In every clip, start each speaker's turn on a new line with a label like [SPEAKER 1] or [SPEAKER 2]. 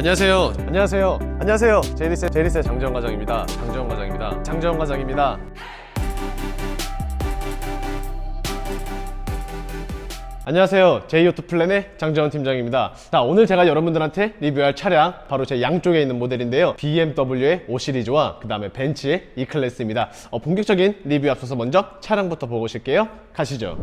[SPEAKER 1] 안녕하세요. 안녕하세요. 안녕하세요. 제이리스의 장재원 과장입니다. 장재원 과장입니다. 안녕하세요. 제이오토 플랜의 장재원 팀장입니다. 자, 오늘 제가 여러분들한테 리뷰할 차량 바로 제 양쪽에 있는 모델인데요. BMW의 5 시리즈와 그 다음에 벤츠의 E클래스입니다. 본격적인 리뷰 앞서서 먼저 차량부터 보고 오실게요. 가시죠.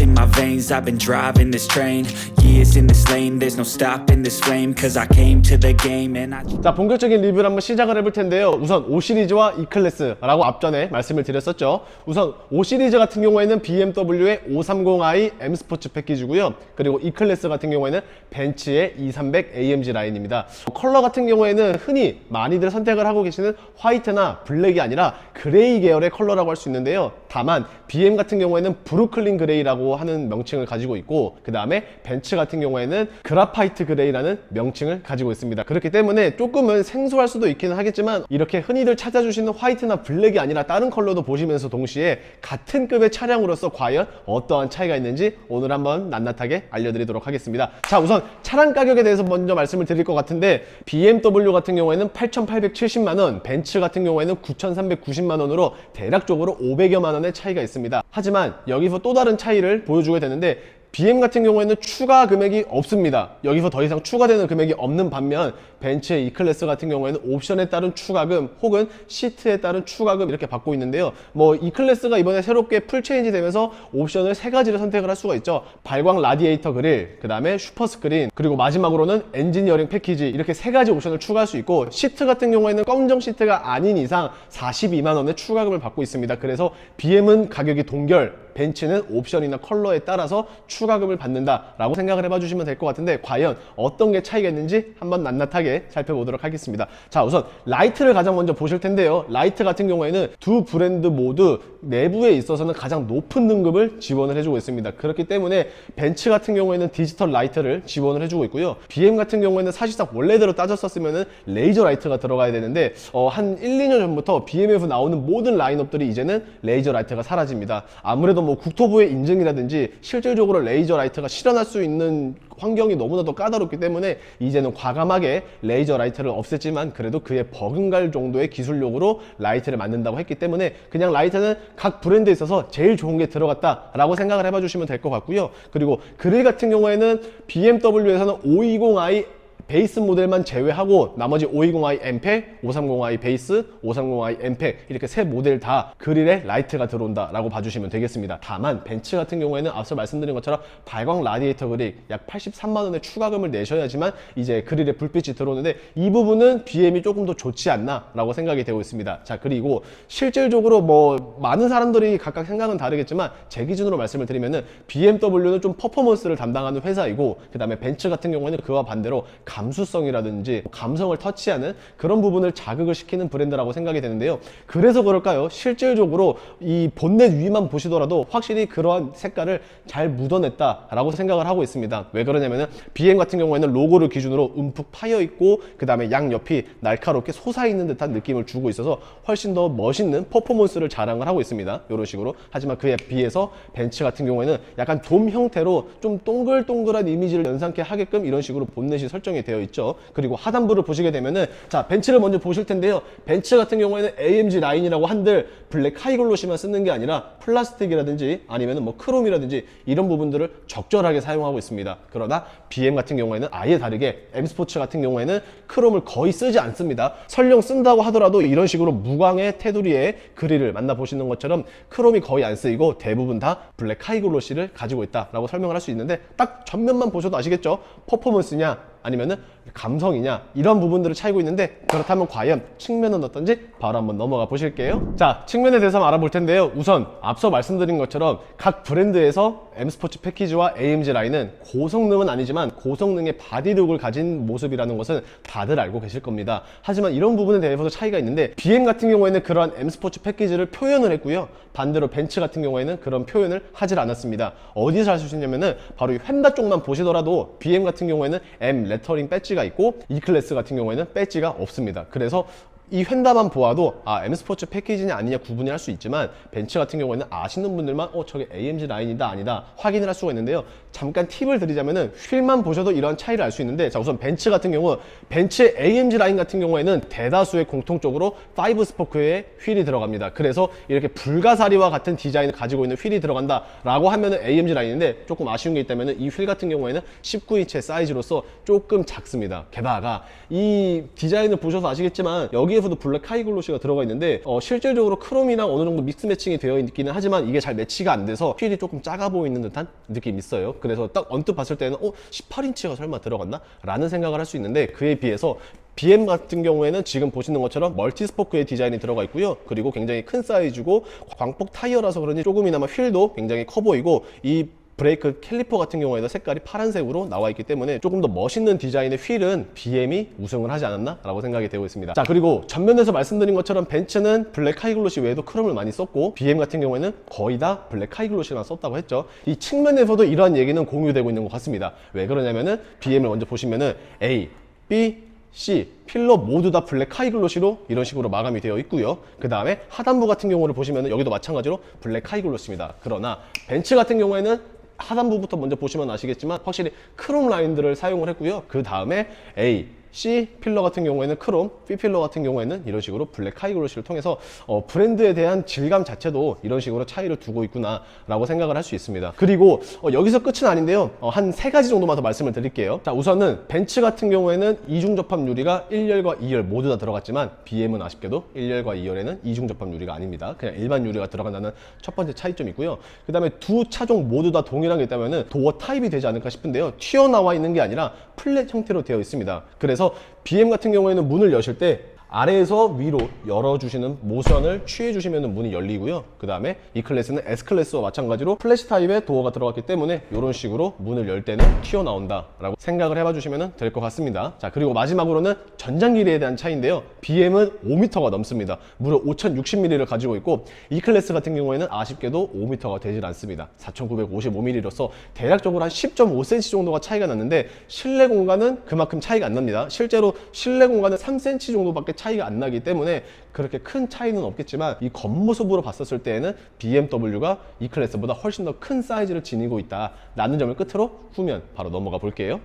[SPEAKER 2] In my veins, I've been driving this train. Years in this lane, there's no stopping this flame. Cause I came to the game and I...
[SPEAKER 1] 자, 본격적인 리뷰를 한번 시작을 해볼 텐데요. 우선 5 시리즈와 E클래스라고 앞전에 말씀을 드렸었죠. 우선 5 시리즈 같은 경우에는 BMW의 530i M 스포츠 패키지고요. 그리고 E클래스 같은 경우에는 벤츠의 2300 AMG 라인입니다. 컬러 같은 경우에는 흔히 많이들 선택을 하고 계시는 화이트나 블랙이 아니라 그레이 계열의 컬러라고 할 수 있는데요. 다만 BM 같은 경우에는 브루클린 그레이라고 하는 명칭을 가지고 있고, 그 다음에 벤츠 같은 경우에는 그라파이트 그레이라는 명칭을 가지고 있습니다. 그렇기 때문에 조금은 생소할 수도 있기는 하겠지만, 이렇게 흔히들 찾아주시는 화이트나 블랙이 아니라 다른 컬러도 보시면서 동시에 같은 급의 차량으로서 과연 어떠한 차이가 있는지 오늘 한번 낱낱하게 알려드리도록 하겠습니다. 자, 우선 차량 가격에 대해서 먼저 말씀을 드릴 것 같은데, BMW 같은 경우에는 8,870만원, 벤츠 같은 경우에는 9,390만원으로 대략적으로 500여만원의 차이가 있습니다. 하지만 여기서 또 다른 차이를 보여주게 되는데, BM 같은 경우에는 추가 금액이 없습니다. 여기서 더 이상 추가되는 금액이 없는 반면 벤츠의 E클래스 같은 경우에는 옵션에 따른 추가금 혹은 시트에 따른 추가금 이렇게 받고 있는데요. E클래스가 이번에 새롭게 풀체인지 되면서 옵션을 3가지를 선택을 할 수가 있죠. 발광 라디에이터 그릴, 그 다음에 슈퍼 스크린, 그리고 마지막으로는 엔지니어링 패키지, 이렇게 3가지 옵션을 추가할 수 있고, 시트 같은 경우에는 검정 시트가 아닌 이상 42만원의 추가금을 받고 있습니다. 그래서 BM은 가격이 동결, 벤츠는 옵션이나 컬러에 따라서 추가금을 받는다라고 생각을 해봐주시면 될 것 같은데, 과연 어떤 게 차이가 있는지 한번 낱낱하게 살펴보도록 하겠습니다. 자, 우선 라이트를 가장 먼저 보실 텐데요. 라이트 같은 경우에는 두 브랜드 모두 내부에 있어서는 가장 높은 등급을 지원을 해주고 있습니다. 그렇기 때문에 벤츠 같은 경우에는 디지털 라이트를 지원을 해주고 있고요. BM 같은 경우에는 사실상 원래대로 따졌었으면 레이저 라이트가 들어가야 되는데, 한 1, 2년 전부터 BM에서 나오는 모든 라인업들이 이제는 레이저 라이트가 사라집니다. 아무래도 국토부의 인증이라든지 실질적으로 레이저 라이트가 실현할 수 있는 환경이 너무나도 까다롭기 때문에 이제는 과감하게 레이저 라이트를 없앴지만, 그래도 그에 버금갈 정도의 기술력으로 라이트를 만든다고 했기 때문에 그냥 라이트는 각 브랜드에 있어서 제일 좋은 게 들어갔다라고 생각을 해봐 주시면 될 것 같고요. 그리고 그릴 같은 경우에는 BMW에서는 520i 베이스 모델만 제외하고 나머지 520i 엠팩, 530i 베이스, 530i 엠팩, 이렇게 세 모델 다 그릴에 라이트가 들어온다 라고 봐주시면 되겠습니다. 다만 벤츠 같은 경우에는 앞서 말씀드린 것처럼 발광 라디에이터 그릴 약 83만원의 추가금을 내셔야지만 이제 그릴에 불빛이 들어오는데, 이 부분은 BM이 조금 더 좋지 않나 라고 생각이 되고 있습니다. 자, 그리고 실질적으로 많은 사람들이 각각 생각은 다르겠지만, 제 기준으로 말씀을 드리면은 BMW는 좀 퍼포먼스를 담당하는 회사이고, 그 다음에 벤츠 같은 경우에는 그와 반대로 감수성이라든지 감성을 터치하는 그런 부분을 자극을 시키는 브랜드라고 생각이 되는데요. 그래서 그럴까요? 실질적으로 이 본넷 위만 보시더라도 확실히 그러한 색깔을 잘 묻어냈다라고 생각을 하고 있습니다. 왜 그러냐면은 BM 같은 경우에는 로고를 기준으로 움푹 파여 있고, 그 다음에 양옆이 날카롭게 솟아있는 듯한 느낌을 주고 있어서 훨씬 더 멋있는 퍼포먼스를 자랑을 하고 있습니다. 이런 식으로. 하지만 그에 비해서 벤츠 같은 경우에는 약간 돔 형태로 좀 동글동글한 이미지를 연상케 하게끔 이런 식으로 본넷이 설정이 되어 있죠. 그리고 하단부를 보시게 되면은, 자, 벤츠를 먼저 보실 텐데요. 벤츠 같은 경우에는 AMG 라인이라고 한들 블랙 하이글로시만 쓰는 게 아니라 플라스틱이라든지 아니면은 크롬이라든지 이런 부분들을 적절하게 사용하고 있습니다. 그러나 BM 같은 경우에는 아예 다르게 M 스포츠 같은 경우에는 크롬을 거의 쓰지 않습니다. 설령 쓴다고 하더라도 이런 식으로 무광의 테두리에 그릴을 만나보시는 것처럼 크롬이 거의 안 쓰이고 대부분 다 블랙 하이글로시를 가지고 있다라고 설명을 할 수 있는데, 딱 전면만 보셔도 아시겠죠? 퍼포먼스냐 아니면은 감성이냐, 이런 부분들을 차이고 있는데, 그렇다면 과연 측면은 어떤지 바로 한번 넘어가 보실게요. 자, 측면에 대해서 알아볼 텐데요. 우선 앞서 말씀드린 것처럼 각 브랜드에서 M 스포츠 패키지와 AMG 라인은 고성능은 아니지만 고성능의 바디룩을 가진 모습이라는 것은 다들 알고 계실 겁니다. 하지만 이런 부분에 대해서도 차이가 있는데, BM 같은 경우에는 그러한 M 스포츠 패키지를 표현을 했고요. 반대로 벤츠 같은 경우에는 그런 표현을 하질 않았습니다. 어디서 할 수 있냐면은 바로 이 휀다 쪽만 보시더라도 BM 같은 경우에는 M 레터링 배지가 있고 E클래스 같은 경우에는 배지가 없습니다. 그래서 이 휀다만 보아도 M 스포츠 패키지냐 아니냐 구분이 할 수 있지만 벤츠 같은 경우에는 아시는 분들만 저게 AMG 라인이다 아니다 확인을 할 수가 있는데요. 잠깐 팁을 드리자면은 휠만 보셔도 이런 차이를 알 수 있는데, 자 우선 벤츠 같은 경우 벤츠의 AMG 라인 같은 경우에는 대다수의 공통적으로 5 스포크의 휠이 들어갑니다. 그래서 이렇게 불가사리와 같은 디자인을 가지고 있는 휠이 들어간다라고 하면은 AMG 라인인데, 조금 아쉬운 게 있다면은 이 휠 같은 경우에는 19인치의 사이즈로서 조금 작습니다. 게다가 이 디자인을 보셔서 아시겠지만 여기에서도 블랙 카이글로시가 들어가 있는데 실질적으로 크롬이랑 어느 정도 믹스 매칭이 되어 있기는 하지만 이게 잘 매치가 안 돼서 휠이 조금 작아 보이는 듯한 느낌이 있어요. 그래서 딱 언뜻 봤을 때는 18인치가 설마 들어갔나? 라는 생각을 할 수 있는데, 그에 비해서 BM 같은 경우에는 지금 보시는 것처럼 멀티 스포크의 디자인이 들어가 있고요. 그리고 굉장히 큰 사이즈고 광폭 타이어라서 그런지 조금이나마 휠도 굉장히 커 보이고, 이 브레이크 캘리퍼 같은 경우에는 색깔이 파란색으로 나와 있기 때문에 조금 더 멋있는 디자인의 휠은 BM이 우승을 하지 않았나 라고 생각이 되고 있습니다. 자, 그리고 전면에서 말씀드린 것처럼 벤츠는 블랙 하이글로시 외에도 크롬을 많이 썼고, BM 같은 경우에는 거의 다 블랙 하이글로시만 썼다고 했죠. 이 측면에서도 이러한 얘기는 공유되고 있는 것 같습니다. 왜 그러냐면은 BM을 먼저 보시면은 A, B, C 필러 모두 다 블랙 하이글로시로 이런 식으로 마감이 되어 있고요. 그 다음에 하단부 같은 경우를 보시면 여기도 마찬가지로 블랙 하이글로시입니다. 그러나 벤츠 같은 경우에는 하단부부터 먼저 보시면 아시겠지만 확실히 크롬 라인들을 사용을 했고요. 그 다음에 A, C 필러 같은 경우에는 크롬, B 필러 같은 경우에는 이런 식으로 블랙 하이글로시를 통해서 브랜드에 대한 질감 자체도 이런 식으로 차이를 두고 있구나 라고 생각을 할 수 있습니다. 그리고 여기서 끝은 아닌데요. 한 3가지 정도만 더 말씀을 드릴게요. 자, 우선은 벤츠 같은 경우에는 이중 접합 유리가 1열과 2열 모두 다 들어갔지만 BM은 아쉽게도 1열과 2열에는 이중 접합 유리가 아닙니다. 그냥 일반 유리가 들어간다는 첫 번째 차이점이고요. 그 다음에 두 차종 모두 다 동일한 게 있다면 도어 타입이 되지 않을까 싶은데요. 튀어나와 있는 게 아니라 플랫 형태로 되어 있습니다. 그래서 BM 같은 경우에는 문을 여실 때 아래에서 위로 열어주시는 모션을 취해주시면 문이 열리고요. 그 다음에 이 클래스는 S클래스와 마찬가지로 플래시 타입의 도어가 들어갔기 때문에 이런 식으로 문을 열 때는 튀어나온다 라고 생각을 해봐 주시면 될 것 같습니다. 자, 그리고 마지막으로는 전장 길이에 대한 차이인데요. BM은 5m가 넘습니다. 무려 5060mm를 가지고 있고, 이 클래스 같은 경우에는 아쉽게도 5m가 되질 않습니다. 4955mm로서 대략적으로 한 10.5cm 정도가 차이가 났는데, 실내 공간은 그만큼 차이가 안 납니다. 실제로 실내 공간은 3cm 정도밖에 차이가 안 나기 때문에 그렇게 큰 차이는 없겠지만, 이 겉모습으로 봤었을 때에는 BMW가 이 클래스보다 훨씬 더 큰 사이즈를 지니고 있다 라는 점을 끝으로 후면 바로 넘어가 볼게요.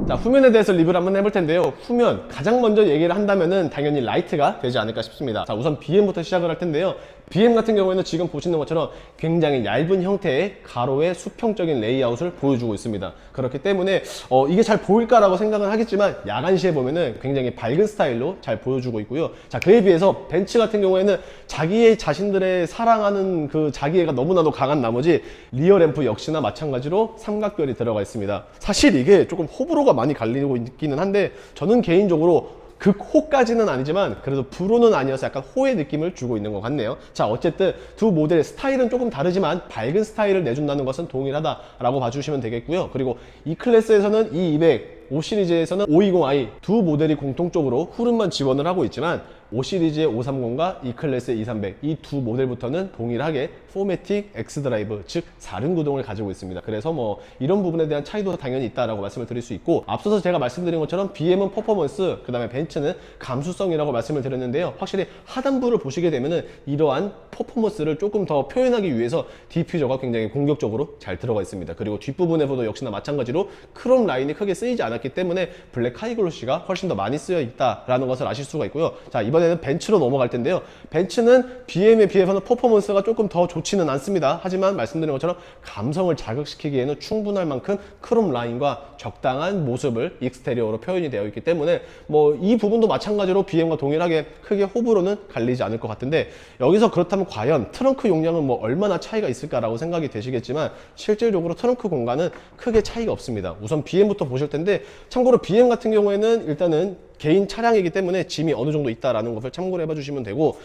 [SPEAKER 1] 자, 후면에 대해서 리뷰를 한번 해볼 텐데요. 후면 가장 먼저 얘기를 한다면은 당연히 라이트가 되지 않을까 싶습니다. 자, 우선 BM부터 시작을 할 텐데요. BM 같은 경우에는 지금 보시는 것처럼 굉장히 얇은 형태의 가로의 수평적인 레이아웃을 보여주고 있습니다. 그렇기 때문에 이게 잘 보일까라고 생각은 하겠지만 야간시에 보면은 굉장히 밝은 스타일로 잘 보여주고 있고요. 자, 그에 비해서 벤츠 같은 경우에는 자기의 자신들의 사랑하는 그 자기애가 너무나도 강한 나머지 리어 램프 역시나 마찬가지로 삼각별이 들어가 있습니다. 사실 이게 조금 호불호가 많이 갈리고 있기는 한데, 저는 개인적으로 극호까지는 아니지만 그래도 불호는 아니어서 약간 호의 느낌을 주고 있는 것 같네요. 자, 어쨌든 두 모델의 스타일은 조금 다르지만 밝은 스타일을 내준다는 것은 동일하다라고 봐주시면 되겠고요. 그리고 이 클래스에서는 E200 5 시리즈에서는 520i 두 모델이 공통적으로 후륜만 지원을 하고 있지만, 5 시리즈의 530과 E클래스의 2300 이 두 모델부터는 동일하게 4매틱 X드라이브, 즉 4륜 구동을 가지고 있습니다. 그래서 뭐 이런 부분에 대한 차이도 당연히 있다라고 말씀을 드릴 수 있고, 앞서서 제가 말씀드린 것처럼 BM은 퍼포먼스, 그 다음에 벤츠는 감수성이라고 말씀을 드렸는데요. 확실히 하단부를 보시게 되면은 이러한 퍼포먼스를 조금 더 표현하기 위해서 디퓨저가 굉장히 공격적으로 잘 들어가 있습니다. 그리고 뒷부분에서도 역시나 마찬가지로 크롬 라인이 크게 쓰이지 않았기 때문에 블랙 하이글로시가 훨씬 더 많이 쓰여 있다라는 것을 아실 수가 있고요. 자, 이번에는 벤츠로 넘어갈 텐데요. 벤츠는 BM에 비해서는 퍼포먼스가 조금 더 좋지는 않습니다. 하지만 말씀드린 것처럼 감성을 자극시키기에는 충분할 만큼 크롬 라인과 적당한 모습을 익스테리어로 표현이 되어 있기 때문에 뭐 이 부분도 마찬가지로 BM과 동일하게 크게 호불호는 갈리지 않을 것 같은데, 여기서 그렇다면 과연 트렁크 용량은 뭐 얼마나 차이가 있을까라고 생각이 되시겠지만, 실질적으로 트렁크 공간은 크게 차이가 없습니다. 우선 BM부터 보실 텐데, 참고로 BM 같은 경우에는 일단은 개인 차량이기 때문에 짐이 어느 정도 있다라는 것을 참고로 해봐 주시면 되고,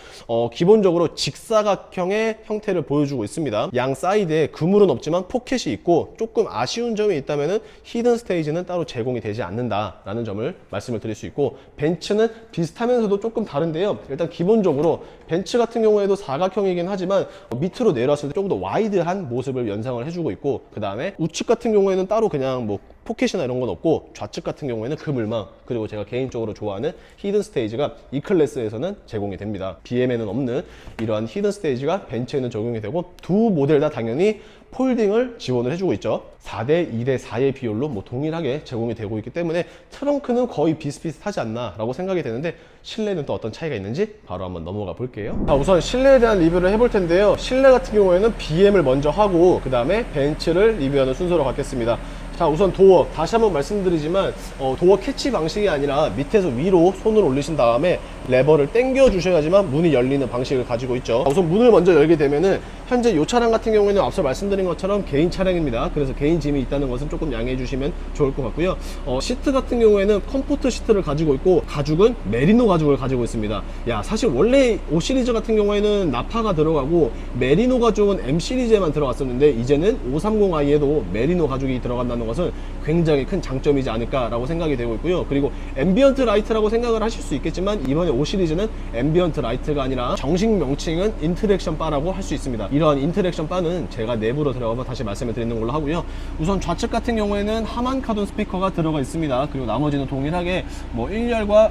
[SPEAKER 1] 기본적으로 직사각형의 형태를 보여주고 있습니다. 양 사이드에 그물은 없지만 포켓이 있고, 조금 아쉬운 점이 있다면은 히든 스테이지는 따로 제공이 되지 않는다라는 점을 말씀을 드릴 수 있고, 벤츠는 비슷하면서도 조금 다른데요. 일단 기본적으로 벤츠 같은 경우에도 사각형이긴 하지만 밑으로 내려왔을 때 조금 더 와이드한 모습을 연상을 해주고 있고, 그 다음에 우측 같은 경우에는 따로 그냥 뭐 포켓이나 이런 건 없고 좌측 같은 경우에는 그물망, 그리고 제가 개인적으로 좋아하는 히든 스테이지가 이 클래스에서는 제공이 됩니다. BM에는 없는 이러한 히든 스테이지가 벤츠에는 적용이 되고, 두 모델 다 당연히 폴딩을 지원을 해주고 있죠. 4대 2대 4의 비율로 뭐 동일하게 제공이 되고 있기 때문에 트렁크는 거의 비슷비슷하지 않나 라고 생각이 되는데, 실내는 또 어떤 차이가 있는지 바로 한번 넘어가 볼게요. 자, 우선 실내에 대한 리뷰를 해볼 텐데요. 실내 같은 경우에는 BM을 먼저 하고 그 다음에 벤츠를 리뷰하는 순서로 갖겠습니다. 자, 우선 도어 다시 한번 말씀드리지만 도어 캐치 방식이 아니라 밑에서 위로 손을 올리신 다음에 레버를 당겨 주셔야지만 문이 열리는 방식을 가지고 있죠. 우선 문을 먼저 열게 되면은 현재 이 차량 같은 경우에는 앞서 말씀드린 것처럼 개인 차량입니다. 그래서 개인 짐이 있다는 것은 조금 양해해 주시면 좋을 것 같고요. 시트 같은 경우에는 컴포트 시트를 가지고 있고, 가죽은 메리노 가죽을 가지고 있습니다. 야, 사실 원래 5 시리즈 같은 경우에는 나파가 들어가고 메리노 가죽은 M 시리즈에만 들어갔었는데, 이제는 530i에도 메리노 가죽이 들어간다는 것은 굉장히 큰 장점이지 않을까라고 생각이 되고 있고요. 그리고 앰비언트 라이트라고 생각을 하실 수 있겠지만, 이번에 5 시리즈는 앰비언트 라이트가 아니라 정식 명칭은 인터랙션 바라고 할 수 있습니다. 이러한 인터랙션 바는 제가 내부로 들어가서 다시 말씀을 드리는 걸로 하고요. 우선 좌측 같은 경우에는 하만 카돈 스피커가 들어가 있습니다. 그리고 나머지는 동일하게 뭐 1열과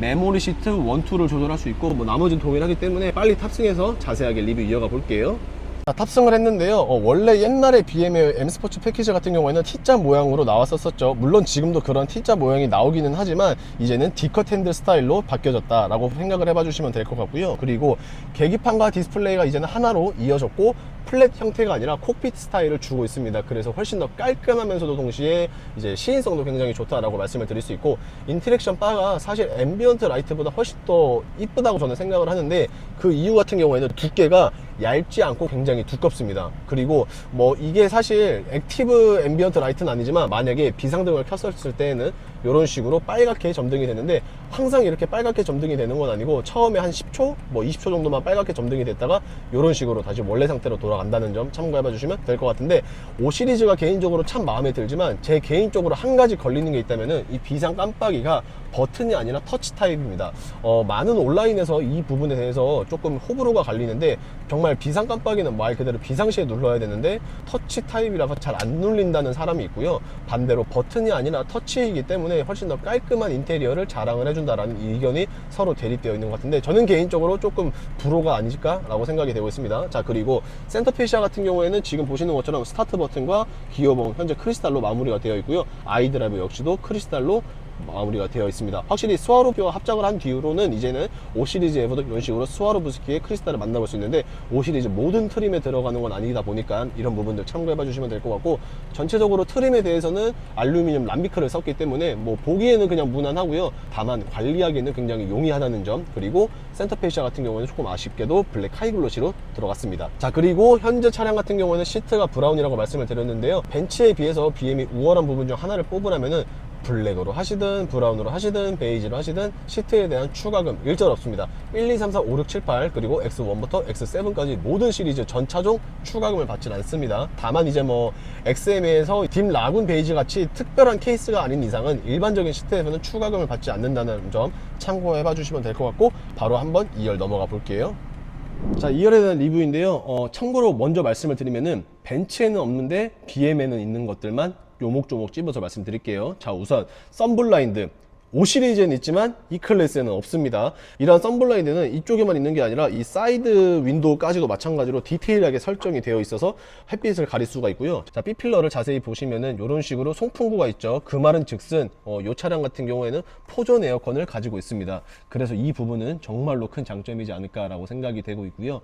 [SPEAKER 1] 메모리 시트 1, 2를 조절할 수 있고, 뭐 나머지는 동일하기 때문에 빨리 탑승해서 자세하게 리뷰 이어가 볼게요. 자, 탑승을 했는데요. 원래 옛날에 BM의 M 스포츠 패키지 같은 경우에는 T자 모양으로 나왔었죠. 물론 지금도 그런 T자 모양이 나오기는 하지만 이제는 D컷 핸들 스타일로 바뀌어졌다 라고 생각을 해봐 주시면 될 것 같고요. 그리고 계기판과 디스플레이가 이제는 하나로 이어졌고, 플랫 형태가 아니라 콕핏 스타일을 주고 있습니다. 그래서 훨씬 더 깔끔하면서도 동시에 이제 시인성도 굉장히 좋다라고 말씀을 드릴 수 있고, 인터랙션 바가 사실 앰비언트 라이트보다 훨씬 더 이쁘다고 저는 생각을 하는데, 그 이유 같은 경우에는 두께가 얇지 않고 굉장히 두껍습니다. 그리고 뭐 이게 사실 액티브 앰비언트 라이트는 아니지만, 만약에 비상등을 켰었을 때는 이런 식으로 빨갛게 점등이 되는데, 항상 이렇게 빨갛게 점등이 되는 건 아니고 처음에 한 10초, 뭐 20초 정도만 빨갛게 점등이 됐다가 이런 식으로 다시 원래 상태로 돌아간다는 점 참고해 봐 주시면 될 것 같은데, 5 시리즈가 개인적으로 참 마음에 들지만, 제 개인적으로 한 가지 걸리는 게 있다면은 이 비상 깜빡이가 버튼이 아니라 터치 타입입니다. 많은 온라인에서 이 부분에 대해서 조금 호불호가 갈리는데, 정말 비상 깜빡이는 말 그대로 비상시에 눌러야 되는데 터치 타입이라서 잘 안 눌린다는 사람이 있고요. 반대로 버튼이 아니라 터치이기 때문에 훨씬 더 깔끔한 인테리어를 자랑을 해준다라는 의견이 서로 대립되어 있는 것 같은데, 저는 개인적으로 조금 불호가 아닐까라고 생각이 되고 있습니다. 자, 그리고 센터페시아 같은 경우에는 지금 보시는 것처럼 스타트 버튼과 기어봉 현재 크리스탈로 마무리가 되어 있고요. 아이드라이브 역시도 크리스탈로 마무리가 되어 있습니다. 확실히 스와로브와 합작을 한 뒤로는 이제는 5 시리즈에서도 이런 식으로 스와로브스키의 크리스탈을 만나볼 수 있는데, 5 시리즈 모든 트림에 들어가는 건 아니다 보니까 이런 부분들 참고해 봐 주시면 될 것 같고, 전체적으로 트림에 대해서는 알루미늄 람비크를 썼기 때문에 뭐 보기에는 그냥 무난하고요. 다만 관리하기에는 굉장히 용이하다는 점, 그리고 센터페시아 같은 경우는 조금 아쉽게도 블랙 하이글로시로 들어갔습니다. 자, 그리고 현재 차량 같은 경우는 시트가 브라운이라고 말씀을 드렸는데요. 벤츠에 비해서 BM이 우월한 부분 중 하나를 뽑으라면은 블랙으로 하시든 브라운으로 하시든 베이지로 하시든 시트에 대한 추가금 일절 없습니다. 1, 2, 3, 4, 5, 6, 7, 8 그리고 X1부터 X7까지 모든 시리즈 전 차종 추가금을 받진 않습니다. 다만 이제 뭐 XM에서 딥 라군 베이지 같이 특별한 케이스가 아닌 이상은 일반적인 시트에서는 추가금을 받지 않는다는 점 참고해 봐 주시면 될 것 같고, 바로 한번 2열 넘어가 볼게요. 자, 2열에 대한 리뷰인데요. 참고로 먼저 말씀을 드리면은 벤츠에는 없는데 BM에는 있는 것들만 요목조목 찝어서 말씀드릴게요. 자, 우선 썬블라인드 5 시리즈에는 있지만 E 클래스에는 없습니다. 이러한 썬블라인드는 이쪽에만 있는 게 아니라 이 사이드 윈도우까지도 마찬가지로 디테일하게 설정이 되어 있어서 햇빛을 가릴 수가 있고요. 자, B필러를 자세히 보시면은 이런 식으로 송풍구가 있죠. 그 말은 즉슨 이 차량 같은 경우에는 포존 에어컨을 가지고 있습니다. 그래서 이 부분은 정말로 큰 장점이지 않을까라고 생각이 되고 있고요.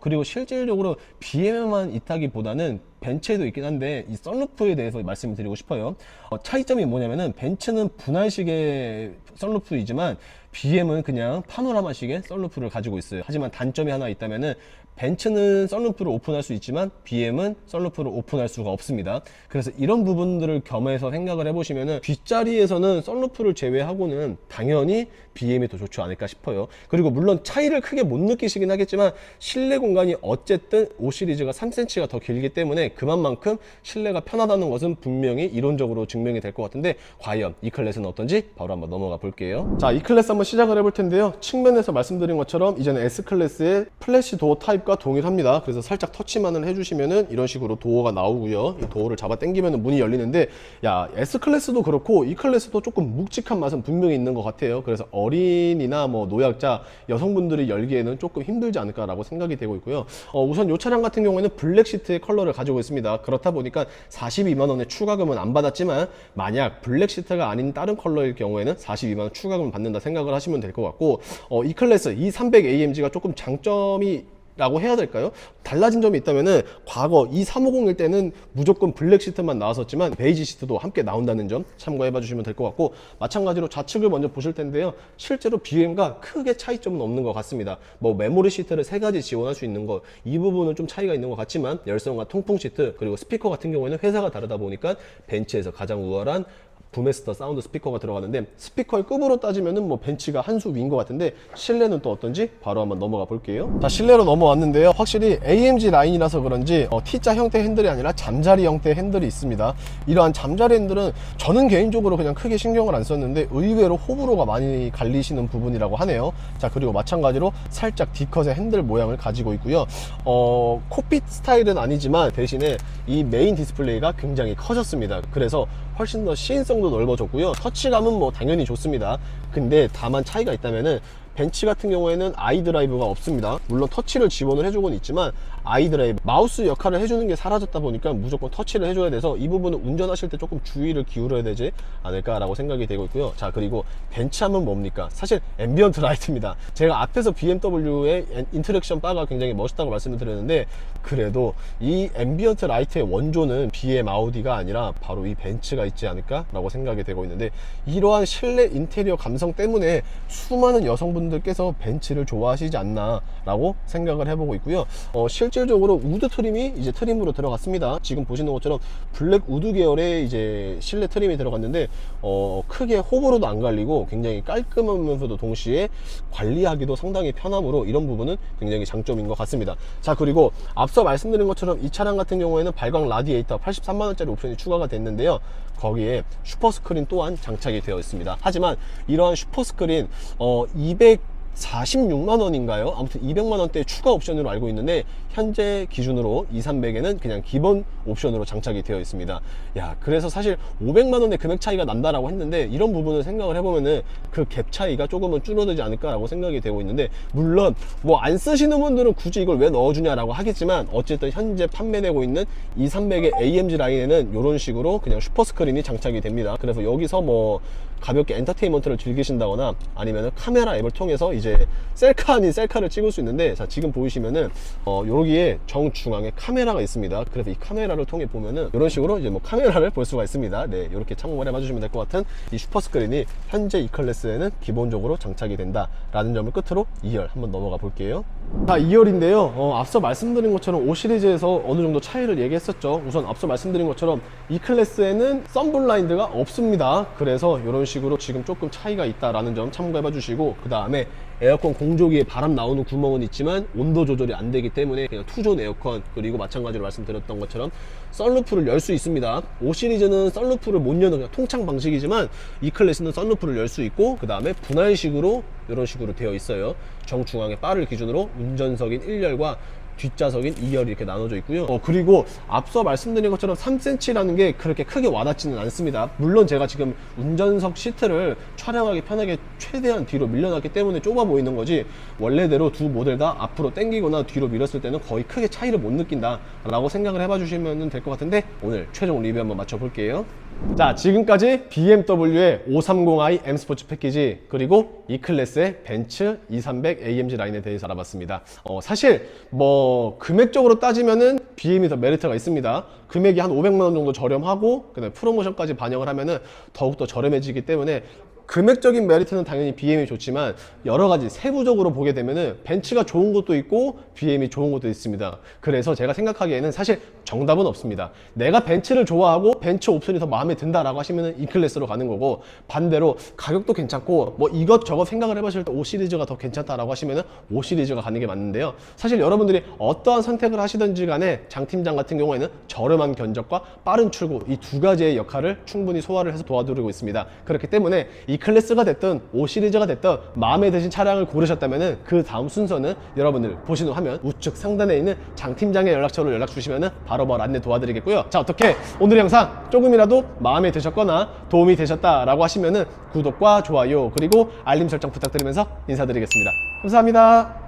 [SPEAKER 1] 그리고 실질적으로 BM에만 있다기보다는 벤츠에도 있긴 한데 이 썬루프에 대해서 말씀드리고 싶어요. 차이점이 뭐냐면은 벤츠는 분할식의 썬루프이지만 BM은 그냥 파노라마식의 썬루프를 가지고 있어요. 하지만 단점이 하나 있다면은 벤츠는 썬루프를 오픈할 수 있지만 BM은 썬루프를 오픈할 수가 없습니다. 그래서 이런 부분들을 겸해서 생각을 해보시면은 뒷자리에서는 썬루프를 제외하고는 당연히 BM이 더 좋지 않을까 싶어요. 그리고 물론 차이를 크게 못 느끼시긴 하겠지만 실내 공간이 어쨌든 5 시리즈가 3cm가 더 길기 때문에 그만큼 실내가 편하다는 것은 분명히 이론적으로 증명이 될 것 같은데, 과연 E 클래스는 어떤지 바로 한번 넘어가 볼게요. 자, E 클래스 한번 시작을 해볼 텐데요. 측면에서 말씀드린 것처럼 이제는 S클래스의 플래시 도어 타입과 동일합니다. 그래서 살짝 터치만을 해주시면은 이런 식으로 도어가 나오고요. 이 도어를 잡아 당기면 문이 열리는데, 야, S클래스도 그렇고 E클래스도 조금 묵직한 맛은 분명히 있는 것 같아요. 그래서 어린이나 뭐 노약자, 여성분들이 열기에는 조금 힘들지 않을까라고 생각이 되고 있고요. 우선 이 차량 같은 경우에는 블랙 시트의 컬러를 가지고 있습니다. 그렇다 보니까 42만 원의 추가금은 안 받았지만, 만약 블랙 시트가 아닌 다른 컬러일 경우에는 42만 원 추가금을 받는다 생각을 하시면 될 것 같고, E클래스 E300AMG가 조금 장점이 라고 해야 될까요? 달라진 점이 있다면은, 과거 E350일 때는 무조건 블랙 시트만 나왔었지만 베이지 시트도 함께 나온다는 점 참고해 봐 주시면 될 것 같고, 마찬가지로 좌측을 먼저 보실 텐데요. 실제로 BM과 크게 차이점은 없는 것 같습니다. 뭐 메모리 시트를 3가지 지원할 수 있는 거, 이 부분은 좀 차이가 있는 것 같지만, 열선과 통풍 시트, 그리고 스피커 같은 경우에는 회사가 다르다 보니까 벤츠에서 가장 우월한 부메스터 사운드 스피커가 들어가는데, 스피커의 급으로 따지면은 뭐 벤츠가 한 수 위인 것 같은데, 실내는 또 어떤지 바로 한번 넘어가 볼게요. 자, 실내로 넘어왔는데요. 확실히 AMG 라인이라서 그런지 T자 형태 핸들이 아니라 잠자리 형태 핸들이 있습니다. 이러한 잠자리 핸들은 저는 개인적으로 그냥 크게 신경을 안 썼는데 의외로 호불호가 많이 갈리시는 부분이라고 하네요. 자, 그리고 마찬가지로 살짝 D컷의 핸들 모양을 가지고 있고요. 코핏 스타일은 아니지만 대신에 이 메인 디스플레이가 굉장히 커졌습니다. 그래서 훨씬 더 시인성도 넓어졌고요. 터치감은 뭐 당연히 좋습니다. 근데 다만 차이가 있다면은, 벤츠 같은 경우에는 아이드라이브가 없습니다. 물론 터치를 지원을 해주곤 있지만 아이드라이브, 마우스 역할을 해주는 게 사라졌다 보니까 무조건 터치를 해줘야 돼서 이 부분은 운전하실 때 조금 주의를 기울여야 되지 않을까라고 생각이 되고 있고요. 자, 그리고 벤츠 하면 뭡니까? 사실 앰비언트 라이트입니다. 제가 앞에서 BMW의 인터랙션 바가 굉장히 멋있다고 말씀을 드렸는데, 그래도 이 앰비언트 라이트의 원조는 BM 아우디가 아니라 바로 이 벤츠가 있지 않을까라고 생각이 되고 있는데, 이러한 실내 인테리어 감성 때문에 수많은 여성분들께서 벤츠를 좋아하시지 않나 라고 생각을 해보고 있고요. 실질적으로 우드 트림이 이제 트림으로 들어갔습니다. 지금 보시는 것처럼 블랙 우드 계열의 이제 실내 트림이 들어갔는데, 크게 호불호도 안 갈리고 굉장히 깔끔하면서도 동시에 관리하기도 상당히 편함으로, 이런 부분은 굉장히 장점인 것 같습니다. 자, 그리고 앞서 말씀드린 것처럼 이 차량 같은 경우에는 발광 라디에이터 83만원짜리 옵션이 추가가 됐는데요. 거기에 슈퍼스크린 또한 장착이 되어 있습니다. 하지만 이러한 슈퍼스크린 246만원인가요? 아무튼 200만원대 추가 옵션으로 알고 있는데, 현재 기준으로 E300에는 그냥 기본 옵션으로 장착이 되어 있습니다. 야, 그래서 사실 500만원의 금액 차이가 난다라고 했는데, 이런 부분을 생각을 해보면은 그 갭 차이가 조금은 줄어들지 않을까라고 생각이 되고 있는데, 물론 뭐 안 쓰시는 분들은 굳이 이걸 왜 넣어주냐라고 하겠지만, 어쨌든 현재 판매되고 있는 E300의 AMG 라인에는 이런 식으로 그냥 슈퍼스크린이 장착이 됩니다. 그래서 여기서 뭐 가볍게 엔터테인먼트를 즐기신다거나 아니면 카메라 앱을 통해서 이제 셀카 아닌 셀카를 찍을 수 있는데, 자, 지금 보이시면은 여기에 정중앙에 카메라가 있습니다. 그래서 이 카메라를 통해 보면은 이런 식으로 이제 뭐 카메라를 볼 수가 있습니다. 네, 이렇게 참고를 해봐 주시면 될 것 같은 이 슈퍼스크린이 현재 E클래스에는 기본적으로 장착이 된다 라는 점을 끝으로 2열 한번 넘어가 볼게요. 자, 2열인데요. 앞서 말씀드린 것처럼 5 시리즈에서 어느 정도 차이를 얘기했었죠. 우선 앞서 말씀드린 것처럼 E클래스에는 썬블라인드가 없습니다. 그래서 이런 식으로 지금 조금 차이가 있다라는 점 참고해 봐 주시고, 그 다음에 에어컨 공조기에 바람 나오는 구멍은 있지만 온도 조절이 안 되기 때문에 그냥 투존 에어컨, 그리고 마찬가지로 말씀드렸던 것처럼 썬루프를 열 수 있습니다. 5 시리즈는 썬루프를 못 여는 그냥 통창 방식이지만, E클래스는 썬루프를 열 수 있고, 그 다음에 분할식으로 이런 식으로 되어 있어요. 정중앙에 바를 기준으로 운전석인 1열과 뒷좌석인 2열이 이렇게 나눠져 있고요. 그리고 앞서 말씀드린 것처럼 3cm라는 게 그렇게 크게 와닿지는 않습니다. 물론 제가 지금 운전석 시트를 촬영하기 편하게 최대한 뒤로 밀려놨기 때문에 좁아 보이는 거지, 원래대로 두 모델 다 앞으로 당기거나 뒤로 밀었을 때는 거의 크게 차이를 못 느낀다 라고 생각을 해봐 주시면 될 것 같은데, 오늘 최종 리뷰 한번 맞춰 볼게요. 자, 지금까지 BMW의 530i M 스포츠 패키지, 그리고 E클래스의 벤츠 E300 AMG 라인에 대해서 알아봤습니다. 사실 뭐 금액적으로 따지면은 BM이 더 메리트가 있습니다. 금액이 한 500만원 정도 저렴하고, 그다음에 프로모션까지 반영을 하면은 더욱더 저렴해지기 때문에 금액적인 메리트는 당연히 BM이 좋지만, 여러가지 세부적으로 보게 되면은 벤츠가 좋은 것도 있고 BM이 좋은 것도 있습니다. 그래서 제가 생각하기에는 사실 정답은 없습니다. 내가 벤츠를 좋아하고 벤츠 옵션이 더 마음에 든다라고 하시면은 E클래스로 가는 거고, 반대로 가격도 괜찮고 뭐 이것저것 생각을 해보실 때 5 시리즈가 더 괜찮다라고 하시면은 5 시리즈가 가는 게 맞는데요. 사실 여러분들이 어떠한 선택을 하시든지 간에 장 팀장 같은 경우에는 저렴한 견적과 빠른 출고, 이 두 가지의 역할을 충분히 소화를 해서 도와드리고 있습니다. 그렇기 때문에 이 E클래스가 됐든 5 시리즈가 됐든 마음에 드신 차량을 고르셨다면 그 다음 순서는 여러분들 보시는 화면 우측 상단에 있는 장 팀장의 연락처로 연락 주시면 바로바로 안내 도와드리겠고요. 자, 어떻게 오늘 영상 조금이라도 마음에 드셨거나 도움이 되셨다라고 하시면은 구독과 좋아요 그리고 알림 설정 부탁드리면서 인사드리겠습니다. 감사합니다.